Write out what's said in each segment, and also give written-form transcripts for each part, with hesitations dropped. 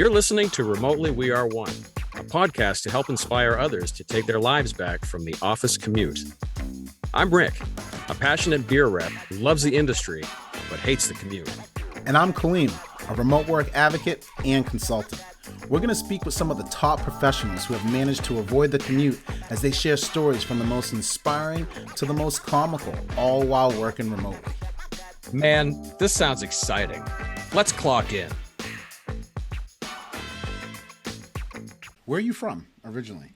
You're listening to Remotely We Are One, a podcast to help inspire others to take their lives back from the office commute. I'm Rick, a passionate beer rep who loves the industry but hates the commute. And I'm Kaleem, a remote work advocate and consultant. We're going to speak with some of the top professionals who have managed to avoid the commute as they share stories from the most inspiring to the most comical, all while working remotely. Man, this sounds exciting. Let's clock in. Where are you from originally?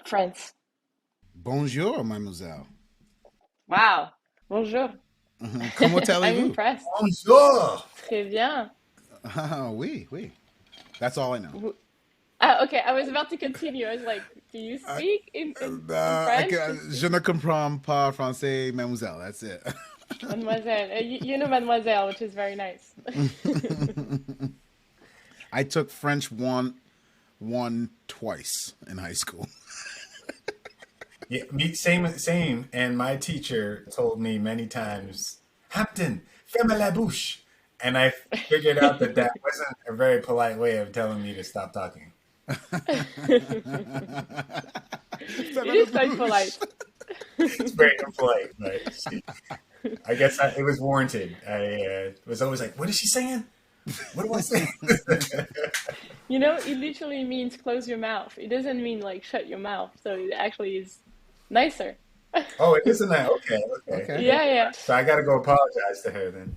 France. Bonjour, mademoiselle. Wow. Bonjour. Comment allez-vous? I'm impressed. Bonjour. Très bien. Oui, oui. That's all I know. Okay, I was about to continue. I was like, do you speak in French? Je ne comprends pas français, mademoiselle. That's it. Mademoiselle. You know mademoiselle, which is very nice. I took French one twice in high school. Yeah, same. And my teacher told me many times, Hampton, ferme la bouche. And I figured out that wasn't a very polite way of telling me to stop talking. It is quite polite. It's very impolite, but I guess it was warranted. I was always like, what is she saying? What do I say? You know, it literally means close your mouth. It doesn't mean like shut your mouth. So it actually is nicer. Oh, it isn't that? Okay. Yeah. So I got to go apologize to her then.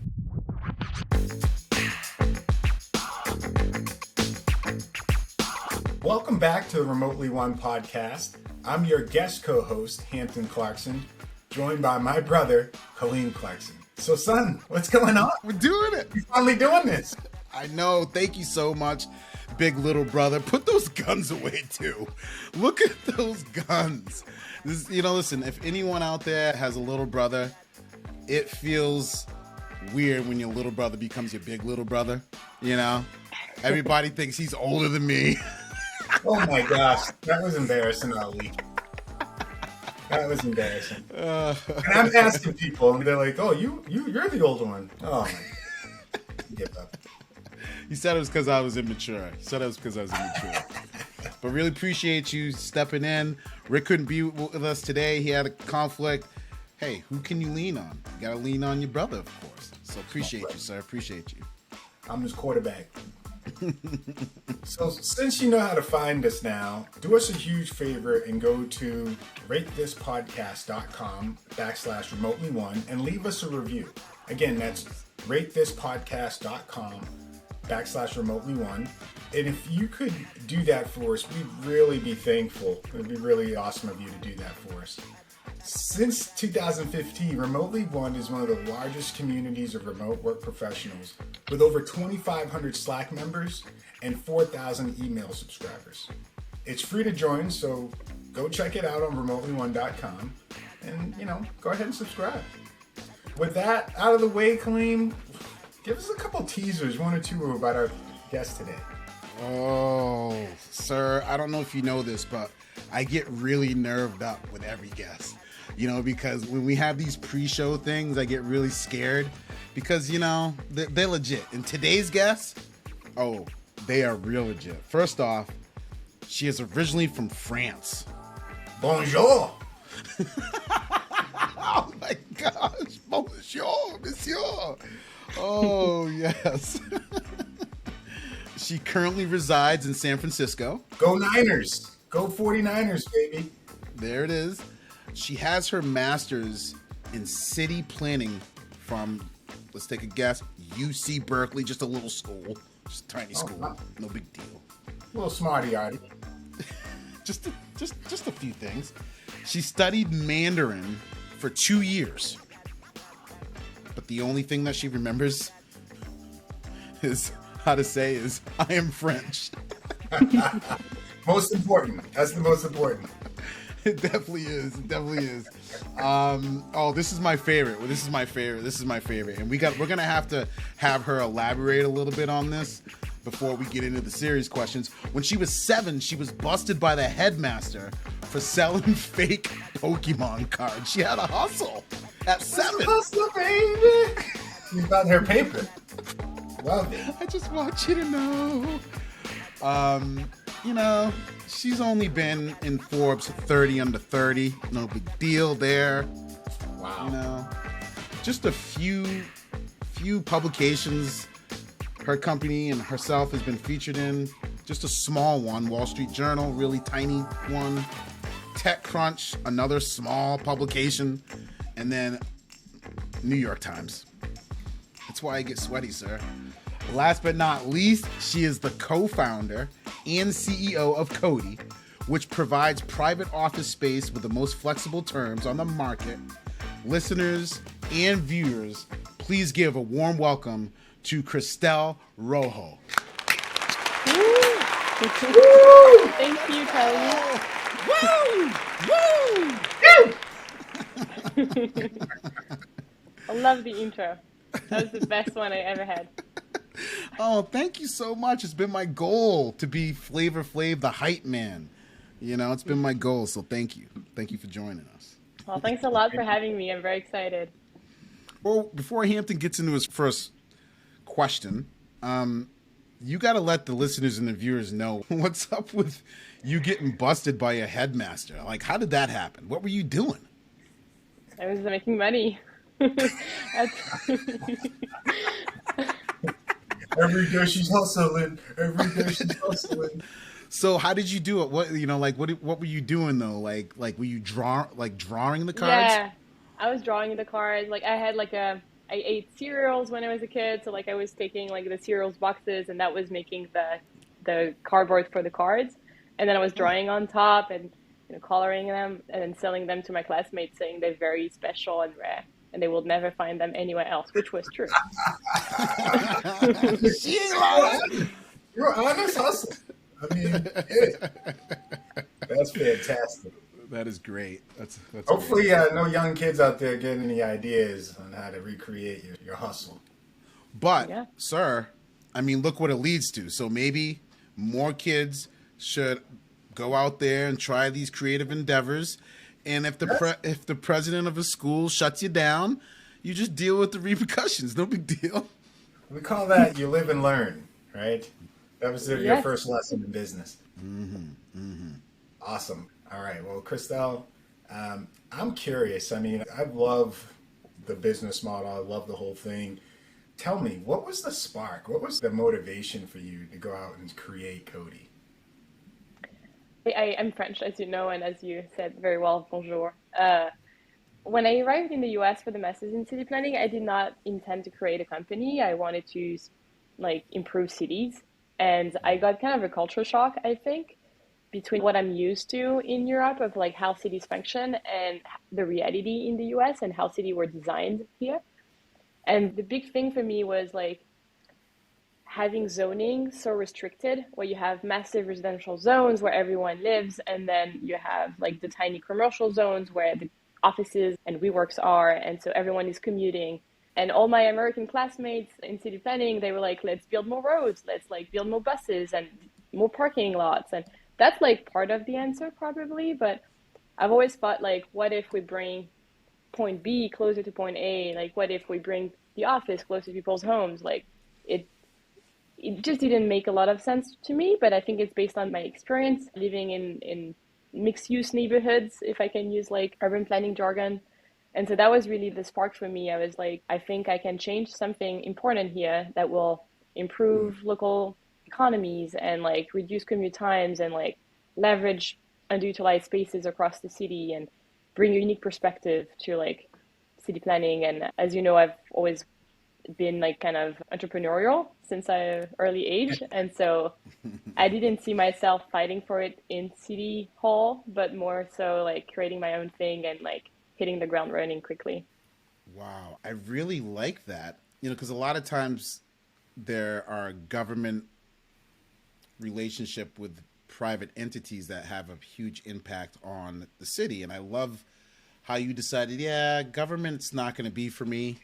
Welcome back to the Remotely One podcast. I'm your guest co-host, Hampton Clarkson, joined by my brother, Kaleem Clarkson. So, son, what's going on? We're doing it. We're finally doing this. I know. Thank you so much, big little brother. Put those guns away, too. Look at those guns. Listen, if anyone out there has a little brother, it feels weird when your little brother becomes your big little brother. You know? Everybody thinks he's older than me. Oh, my gosh. That was embarrassing, Ali. That was embarrassing. And I'm asking people, and they're like, "Oh, you're the older one." Oh my! Give up. He said it was because I was immature. But really appreciate you stepping in. Rick couldn't be with us today. He had a conflict. Hey, who can you lean on? You got to lean on your brother, of course. So appreciate you, sir. Appreciate you. I'm his quarterback. So since you know how to find us now, do us a huge favor and go to ratethispodcast.com/remotely1 and leave us a review. Again, that's ratethispodcast.com/remotely1. And if you could do that for us, we'd really be thankful. It would be really awesome of you to do that for us. Since 2015, Remotely One is one of the largest communities of remote work professionals with over 2,500 Slack members and 4,000 email subscribers. It's free to join, so go check it out on remotely1.com and, go ahead and subscribe. With that out of the way, Kaleem, give us a couple teasers, one or two, about our guest today. Oh, sir, I don't know if you know this, but I get really nerved up with every guest. Because when we have these pre-show things, I get really scared because, they're legit. And today's guest, they are real legit. First off, she is originally from France. Bonjour. Oh my gosh. Bonjour, monsieur. Oh, yes. She currently resides in San Francisco. Go Niners. Go 49ers, baby. There it is. She has her master's in city planning from, let's take a guess, UC Berkeley, just a little school, just a tiny school, no big deal. A little smarty arty. just a few things. She studied Mandarin for 2 years, but the only thing that she remembers is how to say is, I am French. Most important. That's the most important. It definitely is. This is my favorite. And we're gonna have to have her elaborate a little bit on this before we get into the serious questions. When she was 7, she was busted by the headmaster for selling fake Pokemon cards. She had a hustle at 7. Hustle, baby. You got her paper. Love it. I just want you to know You know, she's only been in Forbes 30 under 30. No big deal there. Wow. You know, just a few publications her company and herself has been featured in. Just a small one, Wall Street Journal, really tiny one. TechCrunch, another small publication, and then New York Times. That's why I get sweaty, sir. Last but not least, she is the co-founder and CEO of Codi, which provides private office space with the most flexible terms on the market. Listeners and viewers, please give a warm welcome to Christelle Rohaut. Thank you, Kaleem. I love the intro. That was the best one I ever had. Oh, thank you so much. It's been my goal to be Flavor Flav, the hype man. You know, it's been my goal, so thank you. Thank you for joining us. Well, thanks a lot for having me. I'm very excited. Well, before Hampton gets into his first question, you got to let the listeners and the viewers know what's up with you getting busted by a headmaster. Like, how did that happen? What were you doing? I was making money. Every day she's hustling. Every day she's hustling. So how did you do it? What what were you doing though? Like were you drawing the cards? Yeah, I was drawing the cards. Like I had I ate cereals when I was a kid, so I was taking the cereals boxes, and that was making the cardboard for the cards, and then I was drawing on top and coloring them and then selling them to my classmates, saying they're very special and rare, and they will never find them anywhere else, which was true. She ain't lying. You're honest hustling. I mean, that's fantastic. That is great. That's Hopefully, great. no young kids out there getting any ideas on how to recreate your hustle. But, Yeah. sir, I mean, look what it leads to. So maybe more kids should go out there and try these creative endeavors. And if the president of a school shuts you down, you just deal with the repercussions. No big deal. We call that you live and learn, right? That was your Yes. first lesson in business. Mm-hmm. Mm-hmm. Awesome. All right. Well, Christelle, I'm curious. I mean, I love the business model. I love the whole thing. Tell me, what was the spark? What was the motivation for you to go out and create Codi? I'm French, as you know, and as you said very well, bonjour. When I arrived in the US for the master's in city planning, I did not intend to create a company. I wanted to improve cities. And I got kind of a culture shock, I think, between what I'm used to in Europe of how cities function and the reality in the US and how cities were designed here. And the big thing for me was having zoning so restricted, where you have massive residential zones where everyone lives, and then you have the tiny commercial zones where the offices and WeWorks are, and so everyone is commuting. And all my American classmates in city planning, they were like, let's build more roads, let's build more buses and more parking lots. And that's part of the answer probably, but I've always thought what if we bring point B closer to point A? What if we bring the office closer to people's homes? It just didn't make a lot of sense to me, but I think it's based on my experience living in mixed use neighborhoods, if I can use urban planning jargon. And so that was really the spark for me. I was I think I can change something important here that will improve local economies and reduce commute times and leverage underutilized spaces across the city and bring a unique perspective to city planning. And as you know, I've always been kind of entrepreneurial since an early age, and so I didn't see myself fighting for it in city hall, but more so creating my own thing and hitting the ground running quickly. Wow, I really like that. Because a lot of times there are government relationship with private entities that have a huge impact on the city, and I love how you decided, yeah, government's not going to be for me,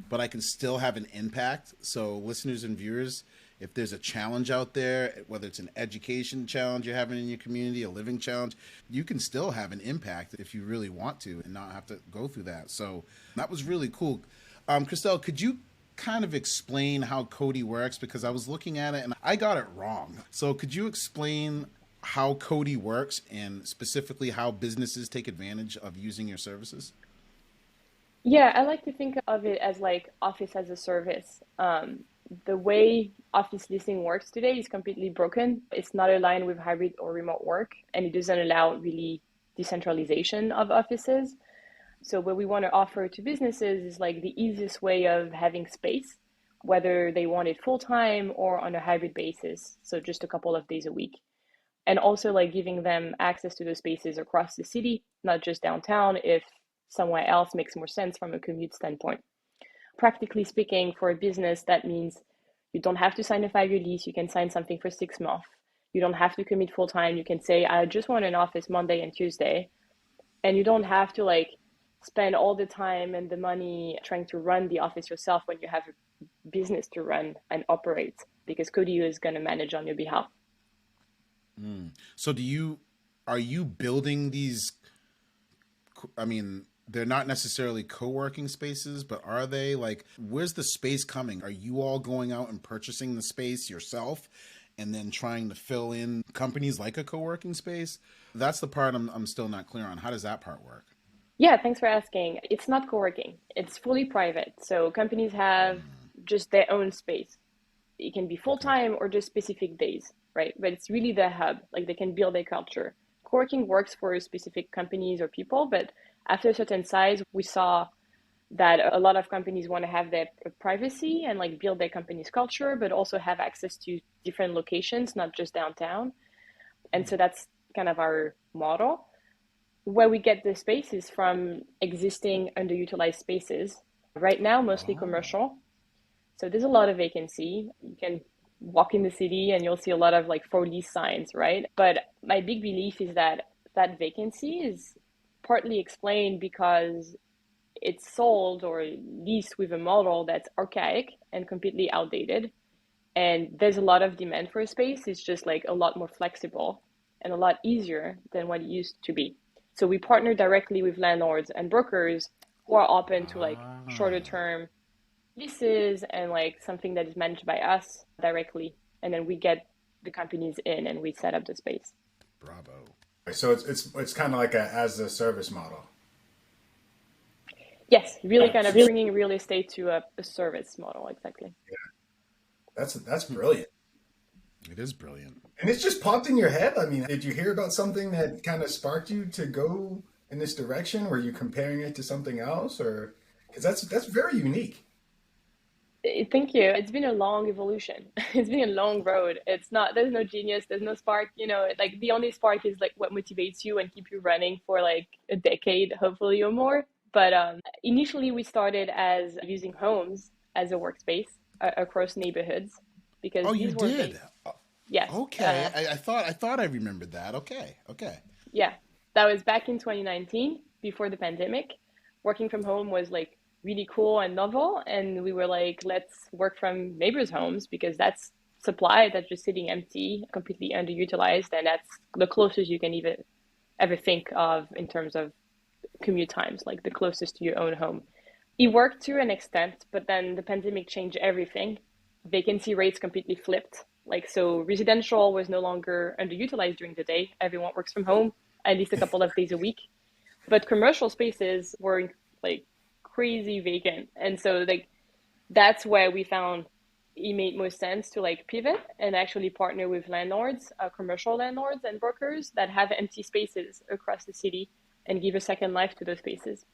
but I can still have an impact. So listeners and viewers, if there's a challenge out there, whether it's an education challenge you're having in your community, a living challenge, you can still have an impact if you really want to and not have to go through that. So that was really cool. Christelle, could you kind of explain how Codi works? Because I was looking at it and I got it wrong. So could you explain how Codi works and specifically how businesses take advantage of using your services? Yeah, I like to think of it as like office as a service. The way office leasing works today is completely broken. It's not aligned with hybrid or remote work, and it doesn't allow really decentralization of offices. So what we want to offer to businesses is like the easiest way of having space, whether they want it full time or on a hybrid basis, so just a couple of days a week. And also like giving them access to those spaces across the city, not just downtown, if somewhere else makes more sense from a commute standpoint. Practically speaking, for a business, that means you don't have to sign a 5-year lease. You can sign something for 6 months. You don't have to commit full time. You can say, I just want an office Monday and Tuesday. And you don't have to like spend all the time and the money trying to run the office yourself when you have a business to run and operate, because Codi is going to manage on your behalf. So are you building these, I mean, they're not necessarily co-working spaces, but are they like, where's the space coming? Are you all going out and purchasing the space yourself and then trying to fill in companies like a co-working space? That's the part I'm still not clear on. How does that part work? Yeah, thanks for asking. It's not co-working. It's fully private. So companies have just their own space. It can be full-time or just specific days, right? But it's really the hub, like they can build a culture. Co-working works for specific companies or people, but after a certain size, we saw that a lot of companies want to have their privacy and like build their company's culture, but also have access to different locations, not just downtown. And so that's kind of our model. Where we get the space is from existing underutilized spaces. Right now, mostly commercial. So there's a lot of vacancy. You can walk in the city and you'll see a lot of like for lease signs, right? But my big belief is that that vacancy is partly explained because it's sold or leased with a model that's archaic and completely outdated. And there's a lot of demand for a space. It's just like a lot more flexible and a lot easier than what it used to be. So we partner directly with landlords and brokers who are open to like shorter term leases and like something that is managed by us directly. And then we get the companies in and we set up the space. Bravo. So it's kind of like a as a service model. Yes, really kind of bringing real estate to a service model, exactly. Yeah, that's brilliant. It is brilliant. And it's just popped in your head. I mean, did you hear about something that kind of sparked you to go in this direction? Were you comparing it to something else, or because that's very unique? Thank you. It's been a long evolution. It's been a long road. It's not, there's no genius, there's no spark, you know, like the only spark is like what motivates you and keep you running for like a decade, hopefully, or more. But initially we started as using homes as a workspace across neighborhoods because you were did. Yes. Okay. I thought I remembered that. Okay. Yeah. That was back in 2019 before the pandemic. Working from home was like really cool and novel. And we were like, let's work from neighbors' homes because that's supply that's just sitting empty, completely underutilized. And that's the closest you can even ever think of in terms of commute times, like the closest to your own home. It worked to an extent, but then the pandemic changed everything. Vacancy rates completely flipped. Like, so residential was no longer underutilized during the day. Everyone works from home at least a couple of days a week. But commercial spaces were like crazy vacant. And so like that's where we found it made most sense to like pivot and actually partner with landlords, commercial landlords and brokers that have empty spaces across the city and give a second life to those spaces.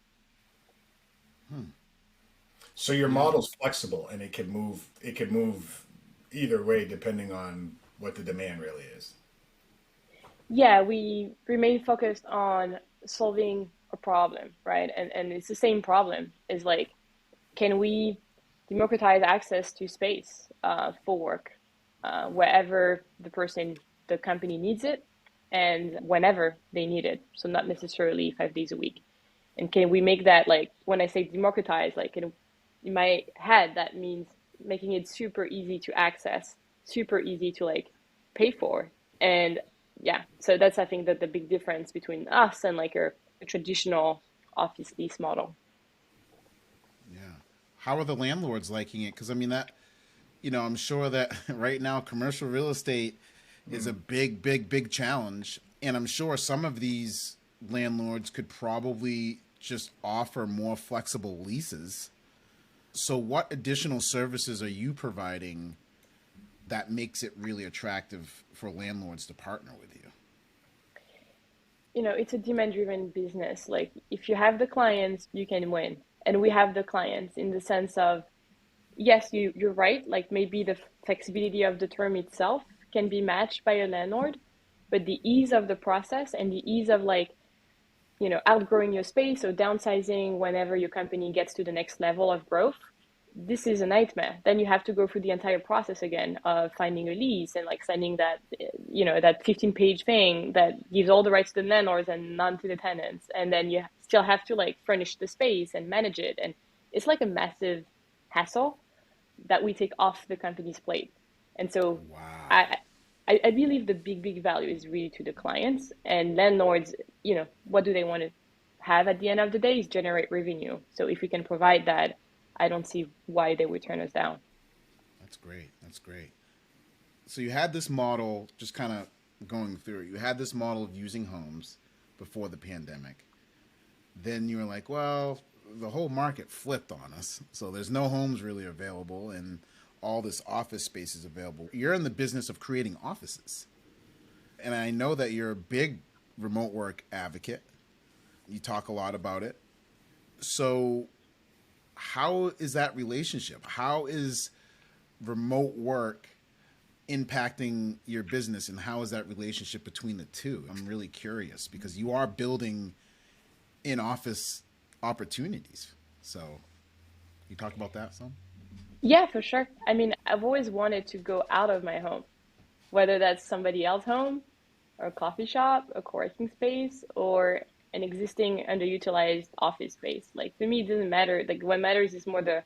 So your model's flexible and it can move either way depending on what the demand really is. Yeah, we remain focused on solving a problem, right? And it's the same problem is like, can we democratize access to space for work wherever the company needs it and whenever they need it. So not necessarily 5 days a week. And can we make that, like, when I say democratize, like in my head, that means making it super easy to access, super easy to like pay for. And yeah, so that's, I think, that the big difference between us and like a traditional office lease model. Yeah. how are the landlords liking it? Because I mean that, I'm sure that right now commercial real estate is a big challenge, and I'm sure some of these landlords could probably just offer more flexible leases. So what additional services are you providing that makes it really attractive for landlords to partner with you? It's a demand-driven business. Like if you have the clients, you can win. And we have the clients in the sense of, yes, you're right. Like maybe the flexibility of the term itself can be matched by a landlord, but the ease of the process and the ease of outgrowing your space or downsizing whenever your company gets to the next level of growth, this is a nightmare. Then you have to go through the entire process again of finding a lease and like signing that, that 15-page thing that gives all the rights to the landlords and none to the tenants. And then you still have to like furnish the space and manage it. And it's like a massive hassle that we take off the company's plate. And so wow. I believe the big value is really to the clients and landlords, what do they want to have at the end of the day is generate revenue. So if we can provide that, I don't see why they would turn us down. That's great. That's great. So you had this model, just kind of going through it. You had this model of using homes before the pandemic. Then you were like, well, the whole market flipped on us. So there's no homes really available and all this office space is available. You're in the business of creating offices. And I know that you're a big remote work advocate. You talk a lot about it. So how is that relationship? How is remote work impacting your business, and how is that relationship between the two? I'm really curious because you are building in-office opportunities. So you talk about that some? Yeah, for sure. I mean, I've always wanted to go out of my home, whether that's somebody else's home or a coffee shop, a co-working space, or an existing underutilized office space. Like to me, it doesn't matter. Like what matters is more the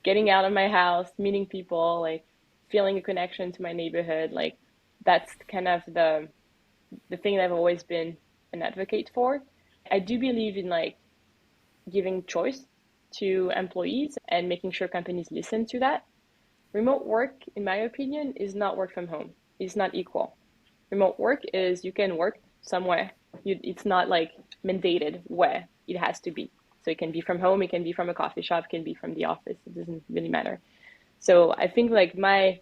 getting out of my house, meeting people, like feeling a connection to my neighborhood. Like that's kind of the thing that I've always been an advocate for. I do believe in like giving choice to employees and making sure companies listen to that. Remote work, in my opinion, is not work from home. It's not equal. Remote work is you can work somewhere. It's not like mandated where it has to be. So it can be from home, it can be from a coffee shop, it can be from the office. It doesn't really matter. So I think like my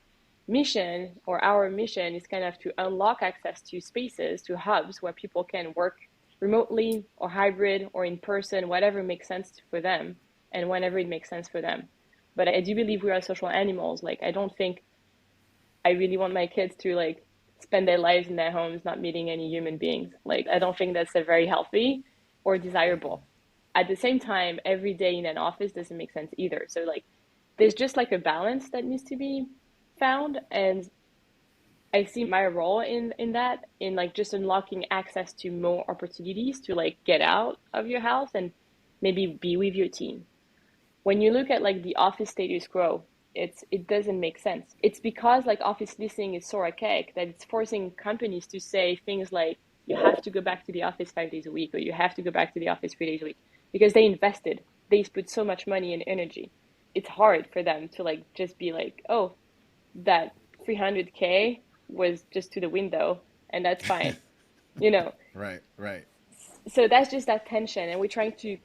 mission or our mission is kind of to unlock access to spaces, to hubs where people can work remotely or hybrid or in person, whatever makes sense for them and whenever it makes sense for them. But I do believe we are social animals. Like I don't think I really want my kids to like spend their lives in their homes not meeting any human beings. Like I don't think that's a very healthy or desirable. At the same time, every day in an office doesn't make sense either. So like there's just like a balance that needs to be found. And I see my role in that, in like just unlocking access to more opportunities to like get out of your house and maybe be with your team. When you look at like the office status quo, it doesn't make sense. It's because like office leasing is so archaic that it's forcing companies to say things like you have to go back to the office 5 days a week or you have to go back to the office 3 days a week because they invested. They put so much money and energy. It's hard for them to like just be like, oh, that 300K was just to the window and that's fine, you know. Right. So that's just that tension, and we're trying to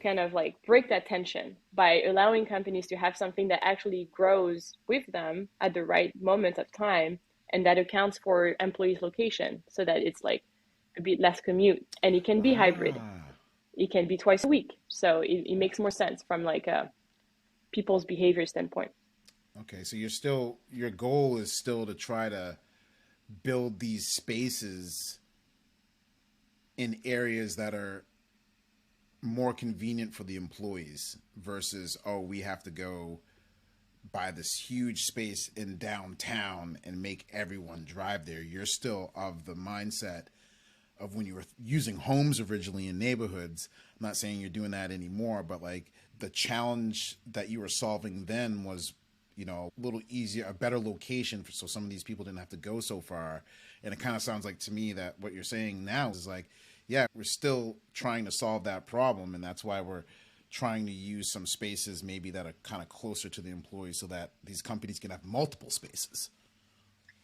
kind of like break that tension by allowing companies to have something that actually grows with them at the right moment of time and that accounts for employees' location so that it's like a bit less commute, and it can be hybrid. It can be twice a week. So it makes more sense from like a people's behavior standpoint. Okay, so your goal is still to try to build these spaces in areas that are more convenient for the employees versus, oh, we have to go buy this huge space in downtown and make everyone drive there. You're still of the mindset of when you were using homes originally in neighborhoods. I'm not saying you're doing that anymore, but like the challenge that you were solving then was, a little easier, a better location so some of these people didn't have to go so far. And it kind of sounds like to me that what you're saying now is like, yeah, we're still trying to solve that problem. And that's why we're trying to use some spaces maybe that are kind of closer to the employees so that these companies can have multiple spaces.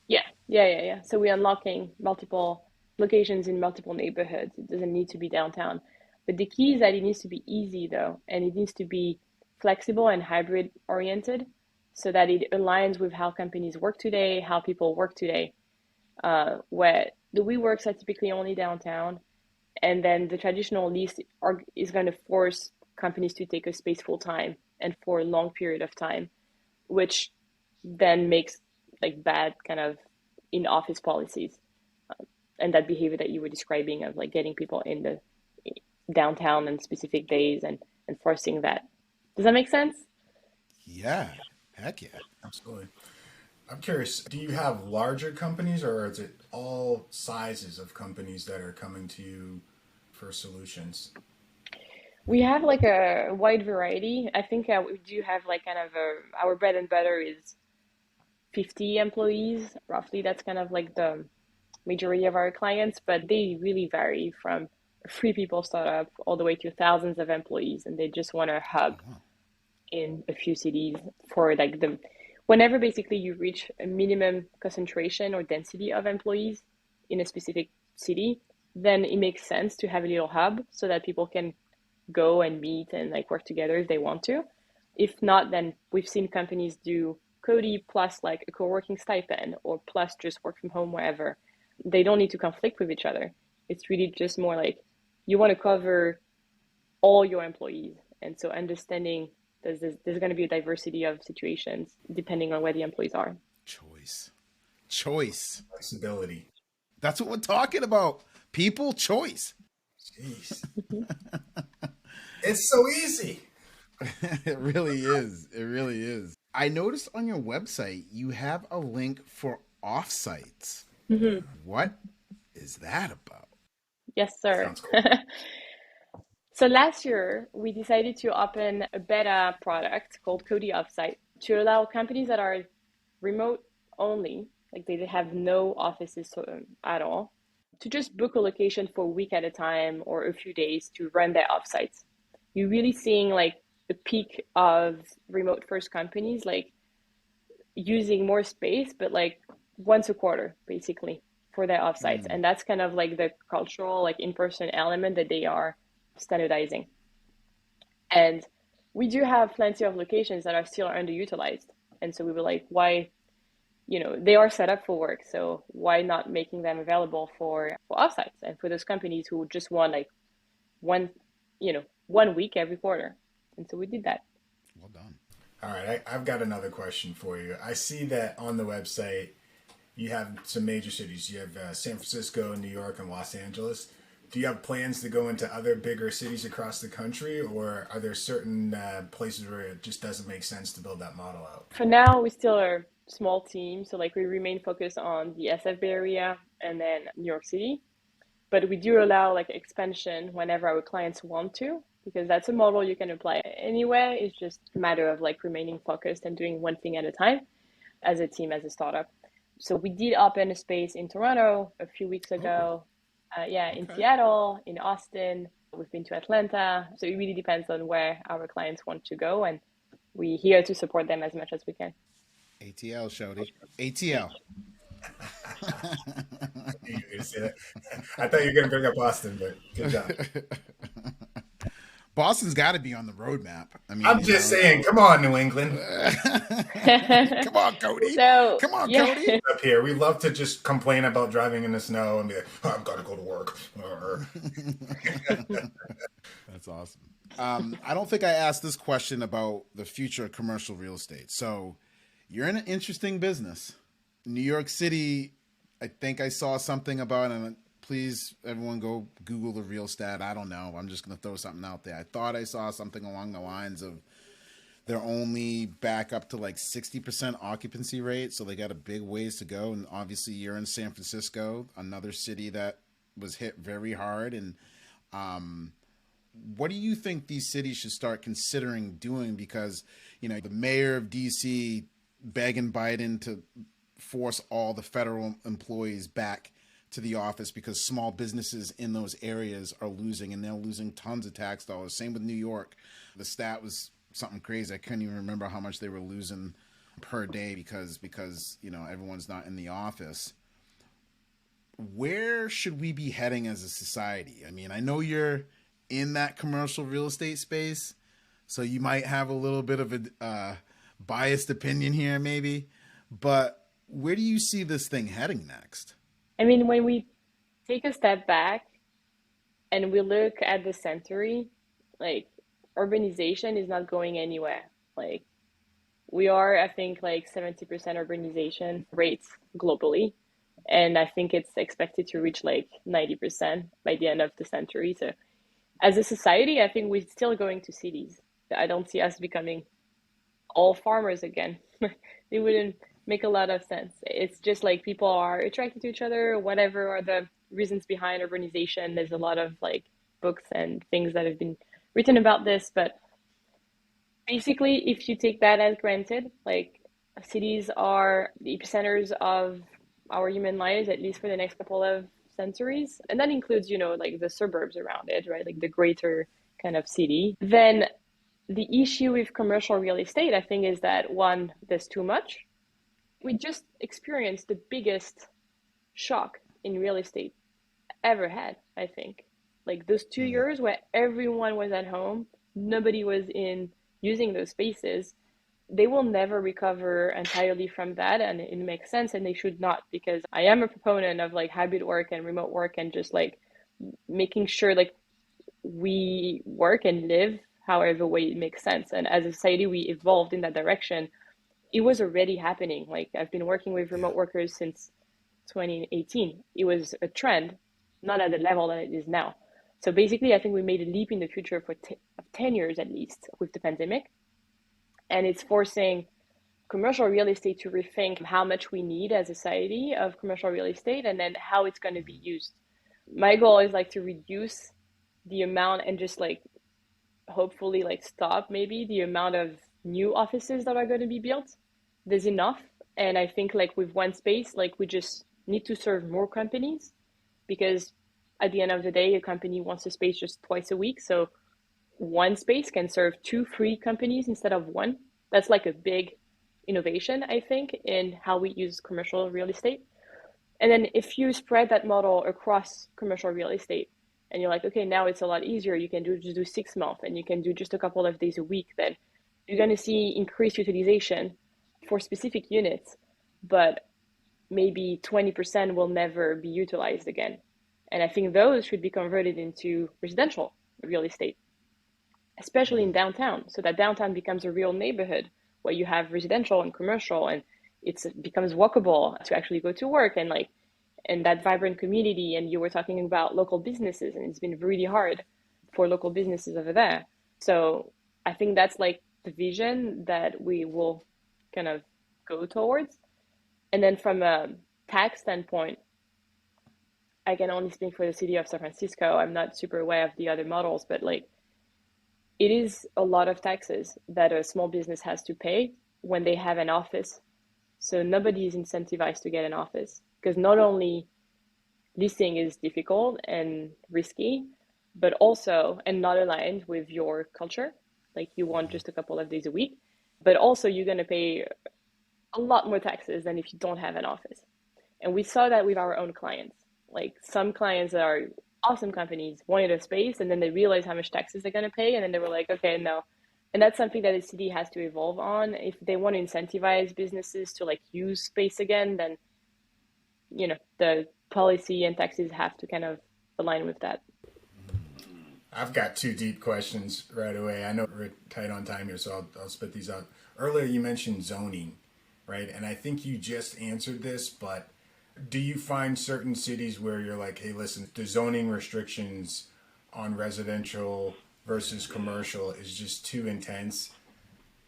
Yeah. So we're unlocking multiple locations in multiple neighborhoods. It doesn't need to be downtown. But the key is that it needs to be easy though, and it needs to be flexible and hybrid oriented so that it aligns with how companies work today, how people work today. Where the WeWorks are typically only downtown, and then the traditional lease is going to force companies to take a space full time and for a long period of time, which then makes like bad kind of in office policies, and that behavior that you were describing of like getting people in the downtown on specific days and enforcing that. Does that make sense? Yeah, heck yeah. Absolutely. I'm curious, do you have larger companies or is it all sizes of companies that are coming to you for solutions? We have like a wide variety. I think we do have like kind of our bread and butter is 50 employees, roughly. That's kind of like the majority of our clients, but they really vary from a free people startup all the way to thousands of employees, and they just want a hub in a few cities for like the whenever basically you reach a minimum concentration or density of employees in a specific city, then it makes sense to have a little hub so that people can go and meet and like work together if they want to. If not, then we've seen companies do Codi plus like a co-working stipend or plus just work from home wherever. They don't need to conflict with each other. It's really just more like you want to cover all your employees. And so understanding there's going to be a diversity of situations depending on where the employees are. Choice. Flexibility. That's what we're talking about. People, choice. Jeez. It's so easy. It really is. I noticed on your website you have a link for offsites. Mm-hmm. What is that about? Yes, sir. Sounds cool. So last year, we decided to open a beta product called Codi Offsite to allow companies that are remote only, like they have no offices at all, to just book a location for a week at a time or a few days to run their offsites. You're really seeing like the peak of remote first companies like using more space, but like once a quarter, basically, for their offsites. And that's kind of like the cultural, like in-person element that they are standardizing. And we do have plenty of locations that are still underutilized. And so we were like, why, they are set up for work. So why not making them available for offsites and for those companies who just want like one week every quarter. And so we did that. Well done. All right, I've got another question for you. I see that on the website you have some major cities. You have San Francisco, New York, and Los Angeles. Do you have plans to go into other bigger cities across the country, or are there certain places where it just doesn't make sense to build that model out? For now, we still are a small team. So like we remain focused on the SF Bay Area and then New York City. But we do allow like expansion whenever our clients want to, because that's a model you can apply anywhere. It's just a matter of like remaining focused and doing one thing at a time as a team, as a startup. So we did open a space in Toronto a few weeks ago. In Seattle, in Austin. We've been to Atlanta. So it really depends on where our clients want to go. And we're here to support them as much as we can. ATL, Shody. ATL. I thought you were going to bring up Boston, but good job. Boston's got to be on the roadmap. I mean, I'm just saying, come on, New England. Come on, Codi. Come on, Codi. Up here, we love to just complain about driving in the snow and be like, I've got to go to work. That's awesome. I don't think I asked this question about the future of commercial real estate. So you're in an interesting business. New York City, I think I saw something about, and please, everyone go Google the real stat. I don't know. I'm just going to throw something out there. I thought I saw something along the lines of they're only back up to like 60% occupancy rate. So they got a big ways to go. And obviously you're in San Francisco, another city that was hit very hard. And what do you think these cities should start considering doing? Because, the mayor of DC begging Biden to force all the federal employees back to the office because small businesses in those areas are losing, and they're losing tons of tax dollars. Same with New York. The stat was something crazy. I couldn't even remember how much they were losing per day because everyone's not in the office. Where should we be heading as a society? I mean, I know you're in that commercial real estate space, so you might have a little bit of a biased opinion here maybe, but where do you see this thing heading next? I mean, when we take a step back and we look at the century, like urbanization is not going anywhere. Like we are, I think, like 70% urbanization rates globally. And I think it's expected to reach like 90% by the end of the century. So as a society, I think we're still going to cities. I don't see us becoming all farmers again. It wouldn't make a lot of sense. It's just like people are attracted to each other, whatever are the reasons behind urbanization. There's a lot of like books and things that have been written about this, but basically if you take that as granted, like cities are the epicenters of our human lives, at least for the next couple of centuries. And that includes, like the suburbs around it, right? Like the greater kind of city. Then the issue with commercial real estate, I think, is that one, there's too much. We just experienced the biggest shock in real estate ever had, I think. Like those 2 years where everyone was at home, nobody was in using those spaces, they will never recover entirely from that. And it makes sense, and they should not, because I am a proponent of like hybrid work and remote work and just like making sure like we work and live however way it makes sense. And as a society, we evolved in that direction. It was already happening. Like I've been working with remote workers since 2018. It was a trend, not at the level that it is now. So basically, I think we made a leap in the future for 10 years at least with the pandemic. And it's forcing commercial real estate to rethink how much we need as a society of commercial real estate and then how it's going to be used. My goal is like to reduce the amount and just like hopefully like stop maybe the amount of new offices that are going to be built. There's enough. And I think like with one space, like we just need to serve more companies, because at the end of the day, a company wants a space just twice a week. So one space can serve 2-3 companies instead of one. That's like a big innovation, I think, in how we use commercial real estate. And then if you spread that model across commercial real estate and you're like, okay, now it's a lot easier. You can just do 6 months and you can do just a couple of days a week. Then you're going to see increased utilization for specific units, but maybe 20% will never be utilized again. And I think those should be converted into residential real estate, especially in downtown, so that downtown becomes a real neighborhood where you have residential and commercial, and it becomes walkable to actually go to work and that vibrant community. And you were talking about local businesses, and it's been really hard for local businesses over there. So I think that's like the vision that we will kind of go towards. And then from a tax standpoint, I can only speak for the city of San Francisco. I'm not super aware of the other models, but like it is a lot of taxes that a small business has to pay when they have an office. So nobody is incentivized to get an office, because not only leasing is difficult and risky, but also, and not aligned with your culture. Like you want just a couple of days a week, but also you're going to pay a lot more taxes than if you don't have an office. And we saw that with our own clients. Like some clients that are awesome companies wanted a space, and then they realized how much taxes they're going to pay. And then they were like, okay, no. And that's something that the city has to evolve on. If they want to incentivize businesses to like use space again, then, the policy and taxes have to kind of align with that. I've got 2 deep questions right away. I know we're tight on time here, so I'll spit these out. Earlier, you mentioned zoning, right? And I think you just answered this, but do you find certain cities where you're like, hey, listen, the zoning restrictions on residential versus commercial is just too intense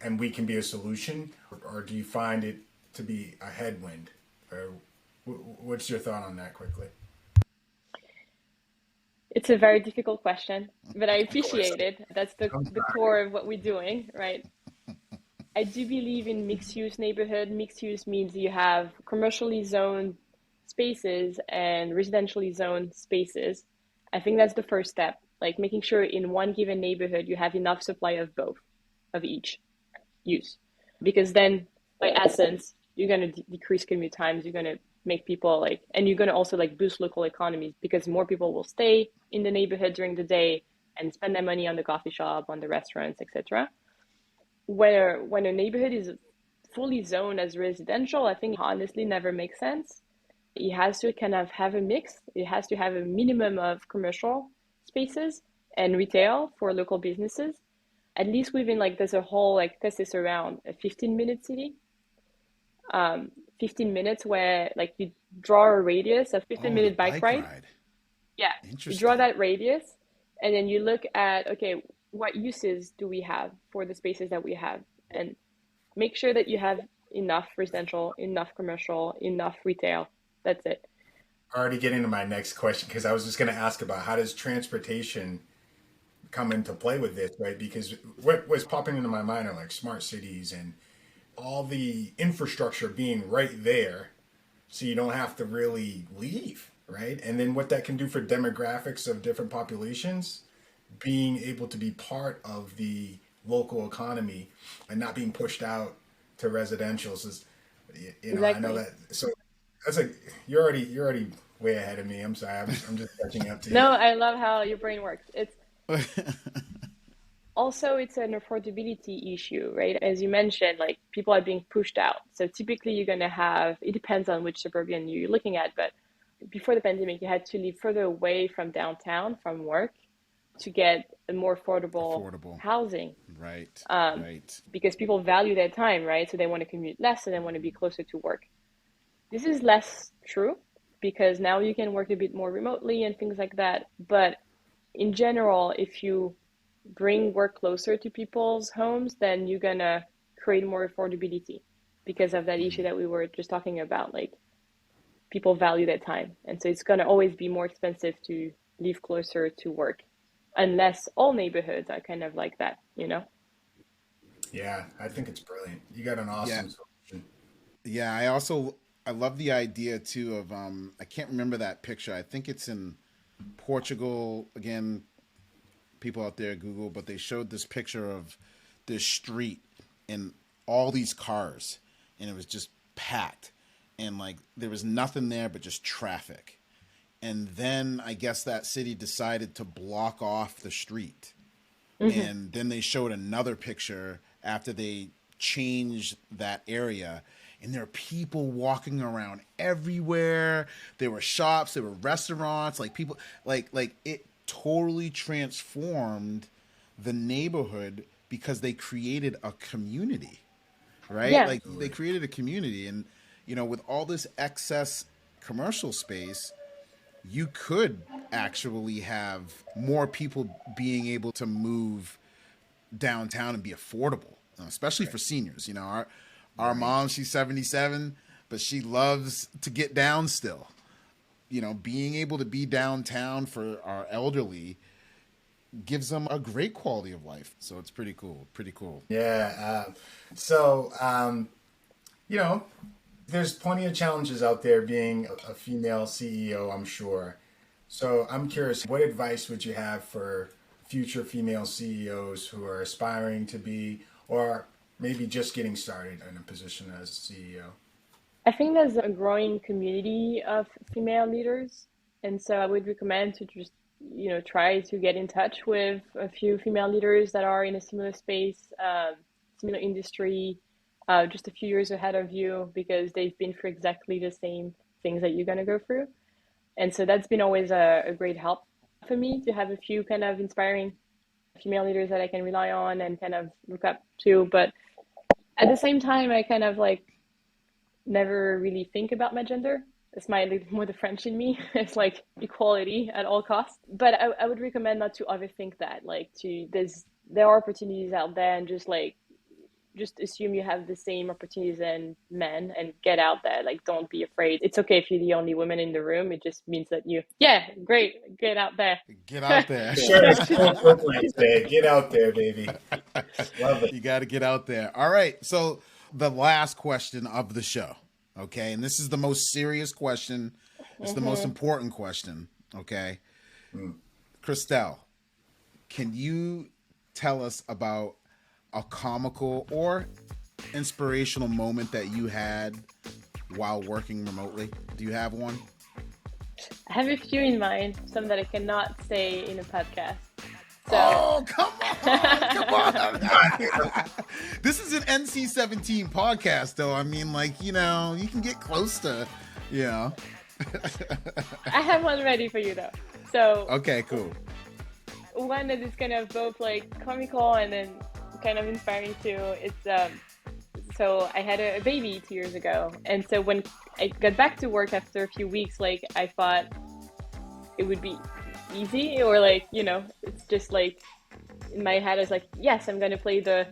and we can be a solution? Or do you find it to be a headwind? Or what's your thought on that quickly? It's a very difficult question, but I appreciate it. That's the core of what we're doing, right? I do believe in mixed use neighborhood. Mixed use means you have commercially zoned spaces and residentially zoned spaces, I think that's the first step. Like making sure in one given neighborhood you have enough supply of both, of each use. Because then, by essence, you're going to decrease commute times. You're going to make people like, and you're going to also like boost local economies because more people will stay in the neighborhood during the day and spend their money on the coffee shop, on the restaurants, etc. Where when a neighborhood is fully zoned as residential, I think honestly never makes sense. It has to kind of have a mix. It has to have a minimum of commercial spaces and retail for local businesses. At least within like there's a whole like test is around a 15-minute city. 15 minutes where like you draw a radius, a 15-minute bike ride. Yeah, you draw that radius and then you look at, okay, what uses do we have for the spaces that we have? And make sure that you have enough residential, enough commercial, enough retail. That's it. Already getting to my next question, because I was just going to ask about how does transportation come into play with this, right? Because what was popping into my mind are like smart cities and all the infrastructure being right there, so you don't have to really leave, right? And then what that can do for demographics of different populations, being able to be part of the local economy and not being pushed out to residentials is, you know, exactly. I know that. So that's like you're already way ahead of me. I'm sorry, I'm just catching up to you. No, I love how your brain works. It's also, it's an affordability issue, right? As you mentioned, like people are being pushed out. So typically you're going to have, it depends on which suburban you're looking at, but before the pandemic, you had to live further away from downtown, from work, to get a more affordable housing. Right, right. Because people value their time, right? So they want to commute less and they want to be closer to work. This is less true because now you can work a bit more remotely and things like that. But in general, if you bring work closer to people's homes, then you're gonna create more affordability because of that issue that we were just talking about. Like people value their time, and so it's gonna always be more expensive to live closer to work, unless all neighborhoods are kind of like that, you know? Yeah, I think it's brilliant. You got an awesome solution. Yeah, I love the idea too of I can't remember that picture. I think it's in Portugal again. People out there Google, but they showed this picture of this street and all these cars, and it was just packed, and like there was nothing there but just traffic. And then I guess that city decided to block off the street. Mm-hmm. And then they showed another picture after they changed that area, and there are people walking around everywhere. There were shops, there were restaurants, like people like it totally transformed the neighborhood because they created a community, right? Yeah. Like they created a community, and you know, with all this excess commercial space, you could actually have more people being able to move downtown and be affordable, especially for seniors. You know, our mom, she's 77, but she loves to get down still. You know, being able to be downtown for our elderly gives them a great quality of life. So it's pretty cool. Pretty cool. Yeah. You know, there's plenty of challenges out there being a female CEO, I'm sure. So I'm curious, what advice would you have for future female CEOs who are aspiring to be, or maybe just getting started in a position as a CEO? I think there's a growing community of female leaders. And so I would recommend to just, you know, try to get in touch with a few female leaders that are in a similar space, similar industry, just a few years ahead of you, because they've been through exactly the same things that you're going to go through. And so that's been always a great help for me to have a few kind of inspiring female leaders that I can rely on and kind of look up to. But at the same time, I kind of like never really think about my gender. It's more the French in me. It's like equality at all costs. But I would recommend not to overthink that. Like there are opportunities out there, and just assume you have the same opportunities as men and get out there. Like, don't be afraid. It's okay if you're the only woman in the room. It just means that great, get out there. Get out there. Sure, get out there, baby. Love it. You got to get out there. All right. So the last question of the show. Okay. And this is the most serious question. It's the most important question. Okay. Christelle, can you tell us about a comical or inspirational moment that you had while working remotely? Do you have one? I have a few in mind, some that I cannot say in a podcast. So. Oh, come on. This is an NC-17 podcast, though. I mean, like, you know, you can get close to, you know. I have one ready for you, though. So. Okay, cool. One that is kind of both like comical and then kind of inspiring too. It's so I had a baby 2 years ago, and so when I got back to work after a few weeks, like I thought it would be easy, or like, you know, it's just like in my head I was like, yes, I'm gonna play the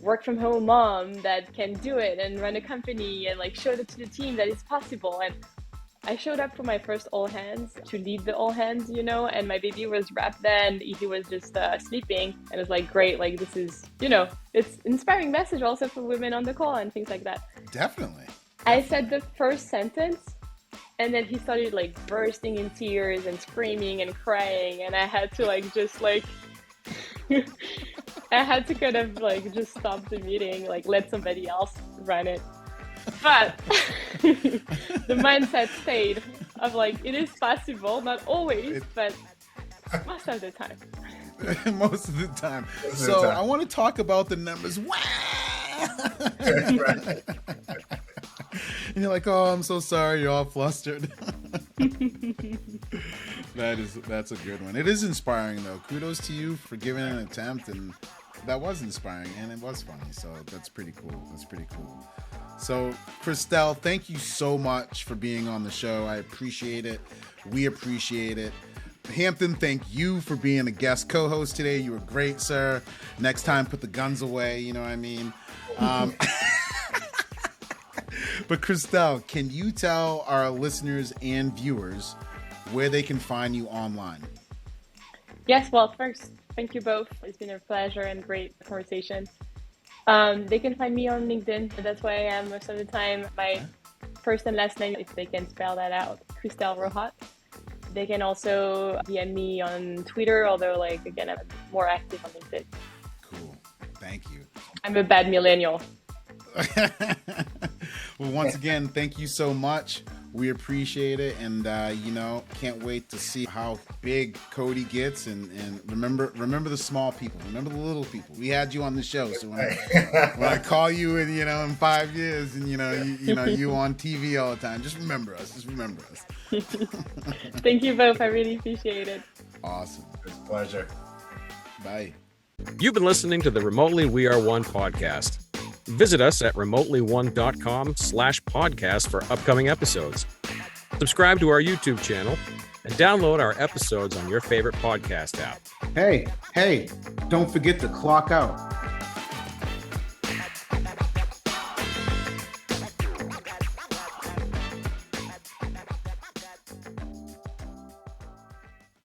work from home mom that can do it and run a company and like show it to the team that it's possible. And I showed up for my first all hands to lead the all hands, you know, and my baby was wrapped then. He was just sleeping, and it was like, great, like this is, you know, it's inspiring message also for women on the call and things like that. Definitely. I said the first sentence, and then he started like bursting in tears and screaming and crying, and I had to like just like I had to kind of like just stop the meeting, like let somebody else run it. But the mindset stayed of like, it is possible, not always, but most of the time. Most of the time. So I want to talk about the numbers. Wow! And you're like, oh, I'm so sorry. You're all flustered. That's a good one. It is inspiring, though. Kudos to you for giving an attempt, and that was inspiring, and it was funny. So that's pretty cool. That's pretty cool. So, Christelle, thank you so much for being on the show. I appreciate it. We appreciate it. Hampton, thank you for being a guest co-host today. You were great, sir. Next time, put the guns away. You know what I mean? But Christelle, can you tell our listeners and viewers where they can find you online? Yes, well, first, thank you both. It's been a pleasure and great conversation. They can find me on LinkedIn. That's where I am most of the time. My first and last name, if they can spell that out, Christelle Rohaut. They can also DM me on Twitter, although, like, again, I'm more active on LinkedIn. Cool. Thank you. I'm a bad millennial. Well, once again, thank you so much. We appreciate it, and you know, can't wait to see how big Codi gets. And remember the small people, remember the little people. We had you on the show, so when I call you in, you know, in 5 years, and you on TV all the time, just remember us. Thank you both. I really appreciate it. Awesome. It's a pleasure. Bye. You've been listening to the Remotely We Are One podcast. Visit us at remotely1.com/podcast for upcoming episodes. Subscribe to our YouTube channel and download our episodes on your favorite podcast app. Hey, don't forget to clock out.